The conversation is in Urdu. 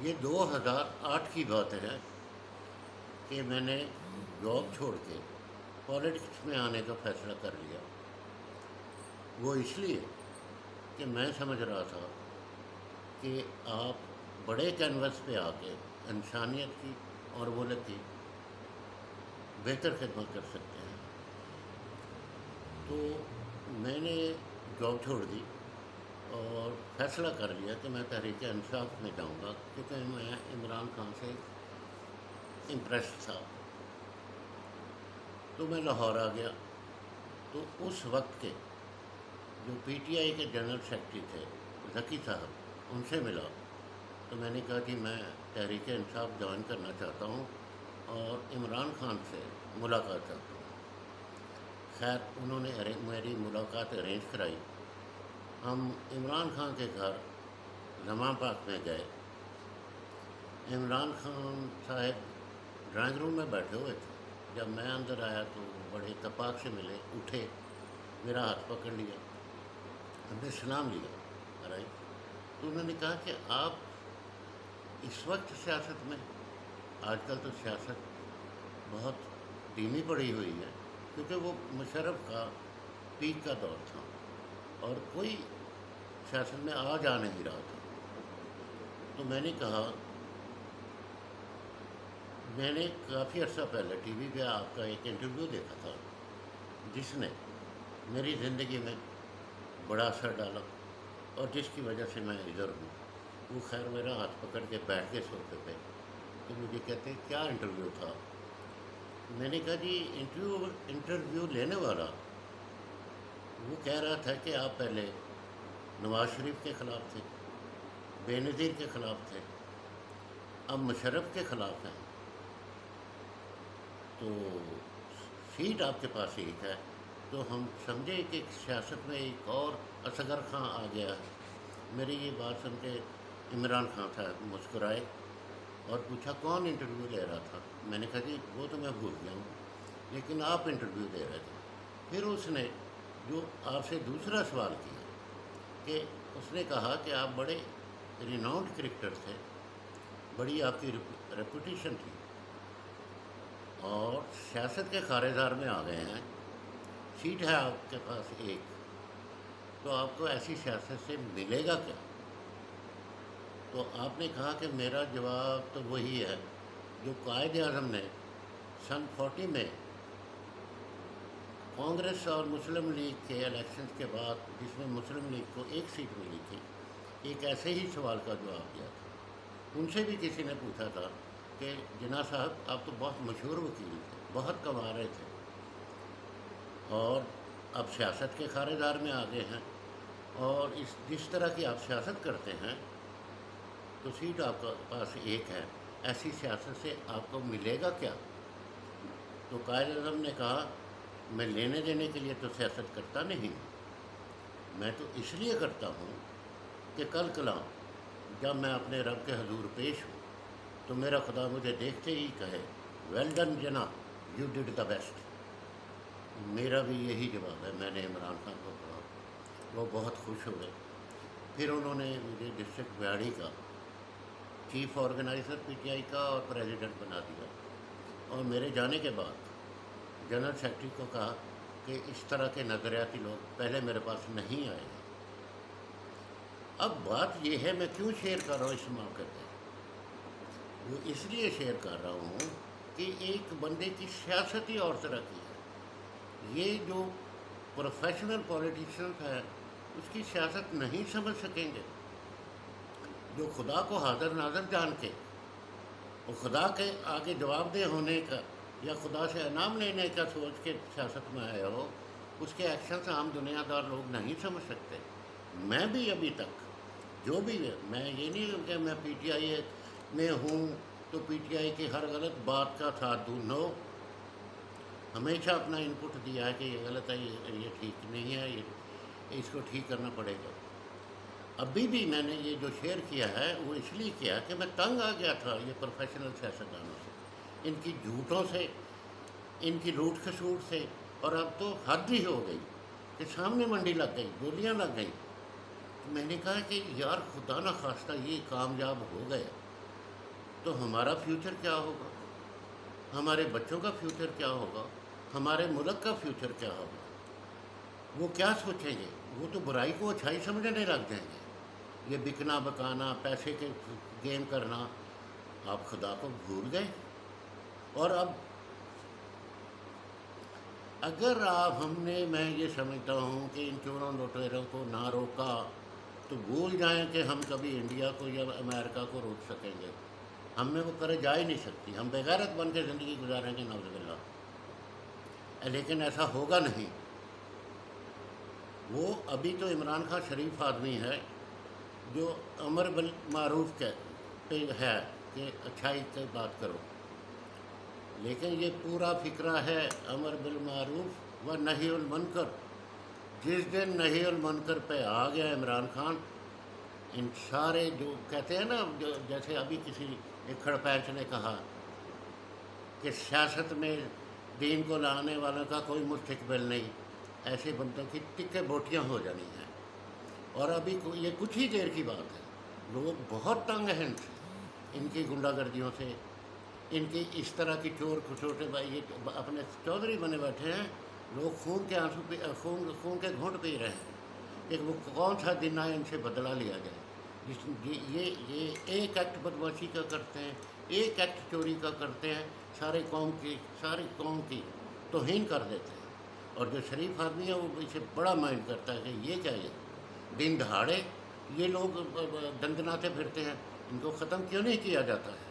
یہ 2008 کی بات ہے کہ میں نے جاب چھوڑ کے پالیٹکس میں آنے کا فیصلہ کر لیا۔ وہ اس لیے کہ میں سمجھ رہا تھا کہ آپ بڑے کینوس پہ آ کے انسانیت کی اور ملک کی بہتر خدمت کر سکتے ہیں۔ تو میں نے جاب چھوڑ دی اور فیصلہ کر لیا کہ میں تحریک انصاف میں جاؤں گا، کیونکہ میں عمران خان سے امپریس تھا۔ تو میں لاہور آ گیا، تو اس وقت کے جو پی ٹی آئی کے جنرل سیکرٹری تھے ذکی صاحب، ان سے ملا۔ تو میں نے کہا کہ میں تحریک انصاف جوائن کرنا چاہتا ہوں اور عمران خان سے ملاقات چاہتا ہوں۔ خیر انہوں نے میری ملاقات ارینج کرائی۔ ہم عمران خان کے گھر زمان پاک میں گئے۔ عمران خان صاحب ڈرائنگ روم میں بیٹھے ہوئے تھے۔ جب میں اندر آیا تو بڑے اتفاق سے ملے، اٹھے، میرا ہاتھ پکڑ لیا، ہم نے سلام لیا، تو انہوں نے کہا کہ آپ اس وقت سیاست میں، آج کل تو سیاست بہت دھیمی پڑی ہوئی ہے، کیونکہ وہ مشرف کا پیک کا دور تھا اور کوئی سیاست میں آ جا نہیں رہا تھا۔ تو میں نے کہا، میں نے کافی عرصہ پہلے ٹی وی پہ آپ کا ایک انٹرویو دیکھا تھا جس نے میری زندگی میں بڑا اثر ڈالا اور جس کی وجہ سے میں ادھر ہوں۔ وہ خیر میرا ہاتھ پکڑ کے بیٹھ کے سوفے پہ، تو مجھے کہتے کیا انٹرویو تھا؟ میں نے کہا جی انٹرویو لینے والا وہ کہہ رہا تھا کہ آپ پہلے نواز شریف کے خلاف تھے، بے نظیر کے خلاف تھے، اب مشرف کے خلاف ہیں، تو سیٹ آپ کے پاس ایک ہے۔ تو ہم سمجھے کہ سیاست میں ایک اور اصغر خان آ گیا ہے۔ میری یہ بات سن کے عمران خان صاحب مسکرائے اور پوچھا کون انٹرویو لے رہا تھا؟ میں نے کہا جی وہ تو میں بھول گیا ہوں، لیکن آپ انٹرویو دے رہے تھے۔ پھر اس نے جو آپ سے دوسرا سوال کیا کہ اس نے کہا کہ آپ بڑے ریناؤنڈ کرکٹر تھے، بڑی آپ کی ریپوٹیشن تھی، اور سیاست کے خارزار میں آ گئے ہیں، سیٹ ہے آپ کے پاس ایک، تو آپ کو ایسی سیاست سے ملے گا کیا؟ تو آپ نے کہا کہ میرا جواب تو وہی ہے جو قائد اعظم نے سن 40 میں کانگریس اور مسلم لیگ کے الیکشنز کے بعد، جس میں مسلم لیگ کو ایک سیٹ ملی تھی، ایک ایسے ہی سوال کا جواب دیا تھا۔ ان سے بھی کسی نے پوچھا تھا کہ جناح صاحب آپ تو بہت مشہور وکیل تھے، بہت کما رہے تھے، اور اب سیاست کے خارزار میں آ گئے ہیں، اور جس طرح کی آپ سیاست کرتے ہیں تو سیٹ آپ کے پاس ایک ہے، ایسی سیاست سے آپ کو ملے گا کیا؟ تو قائد اعظم نے کہا میں لینے دینے کے لیے تو سیاست کرتا نہیں ہوں، میں تو اس لیے کرتا ہوں کہ کل کلام جب میں اپنے رب کے حضور پیش ہوں تو میرا خدا مجھے دیکھتے ہی کہے well done Jinnah, you did the best. میرا بھی یہی جواب ہے۔ میں نے عمران خان کو کہا، وہ بہت خوش ہوئے۔ پھر انہوں نے مجھے ڈسٹرکٹ بیاڑی کا chief organiser P T I کا اور پریزیڈنٹ بنا دیا، اور میرے جانے کے بعد جنرل سیکرٹری کو کہا کہ اس طرح کے نظریاتی لوگ پہلے میرے پاس نہیں آئے ہیں۔ اب بات یہ ہے، میں کیوں شیئر کر رہا ہوں اس موقع پہ؟ وہ اس لیے شیئر کر رہا ہوں کہ ایک بندے کی سیاست ہی اور طرح کی ہے۔ یہ جو پروفیشنل پولیٹیشنز ہے اس کی سیاست نہیں سمجھ سکیں گے، جو خدا کو حاضر ناظر جان کے، وہ خدا کے آگے جواب دہ ہونے کا یا خدا سے انعام لینے کا سوچ کے سیاست میں آیا ہو، اس کے ایکشنز عام دنیا دار لوگ نہیں سمجھ سکتے۔ میں بھی ابھی تک جو بھی ہے، میں یہ نہیں ہوں کہ میں پی ٹی آئی میں ہوں تو پی ٹی آئی کی ہر غلط بات کا ساتھ دوں، نو، ہمیشہ اپنا انپٹ دیا ہے کہ یہ غلط ہے، یہ ٹھیک نہیں ہے، یہ اس کو ٹھیک کرنا پڑے گا۔ ابھی بھی میں نے یہ جو شیئر کیا ہے وہ اس لیے کیا کہ میں تنگ آ گیا تھا یہ پروفیشنل سیاستدانوں سے، ان کی جھوٹوں سے، ان کی روٹ کھسوٹ سے، اور اب تو حد ہی ہو گئی کہ سامنے منڈی لگ گئی، گولیاں لگ گئیں۔ تو میں نے کہا کہ یار خدا نہ خواستہ یہ کامیاب ہو گئے تو ہمارا فیوچر کیا ہوگا؟ ہمارے بچوں کا فیوچر کیا ہوگا؟ ہمارے ملک کا فیوچر کیا ہوگا؟ وہ کیا سوچیں گے؟ وہ تو برائی کو اچھائی سمجھنے لگ جائیں گے. یہ بکنا بکانا، پیسے کے گیم کرنا، آپ خدا کو بھول گئے. اور اب اگر میں یہ سمجھتا ہوں کہ ان چوروں لٹیروں کو نہ روکا تو بھول جائیں کہ ہم کبھی انڈیا کو یا امریکہ کو روک سکیں گے. ہم میں وہ کرے جا ہی نہیں سکتی. ہم بغیرت بن کے زندگی گزاریں گے نعوذ باللہ. لیکن ایسا ہوگا نہیں. وہ ابھی تو عمران خان شریف آدمی ہے جو امر بالمعروف پہ ہے کہ اچھائی سے بات کرو، لیکن یہ پورا فکرہ ہے امر بالمعروف و نہی المنکر. جس دن نہی المنکر پہ آ گیا عمران خان، ان سارے جو کہتے ہیں نا، جیسے ابھی کسی ایک کھڑ پینچ نے کہا کہ سیاست میں دین کو لانے والوں کا کوئی مستقبل نہیں، ایسے بندوں کی ٹکے بوٹیاں ہو جانی ہیں. اور ابھی یہ کچھ ہی دیر کی بات ہے. لوگ بہت تنگ ہیں ان کی غنڈہ گردیوں سے، ان کی اس طرح کی چور چھوٹے بھائی یہ اپنے چودھری بنے بیٹھے ہیں. لوگ خون کے آنسو خون کے گھونٹ پی رہے ہیں کہ وہ کون سا دن آئے ان سے بدلہ لیا جائے. یہ ایک ایکٹ بدماشی کا کرتے ہیں، ایک ایکٹ چوری کا کرتے ہیں، ساری قوم کی توہین کر دیتے ہیں. اور جو شریف آدمی ہے وہ اسے بڑا مائنڈ کرتا ہے کہ یہ کیا دن دہاڑے یہ لوگ دندناتے پھرتے ہیں، ان کو ختم کیوں نہیں کیا جاتا ہے؟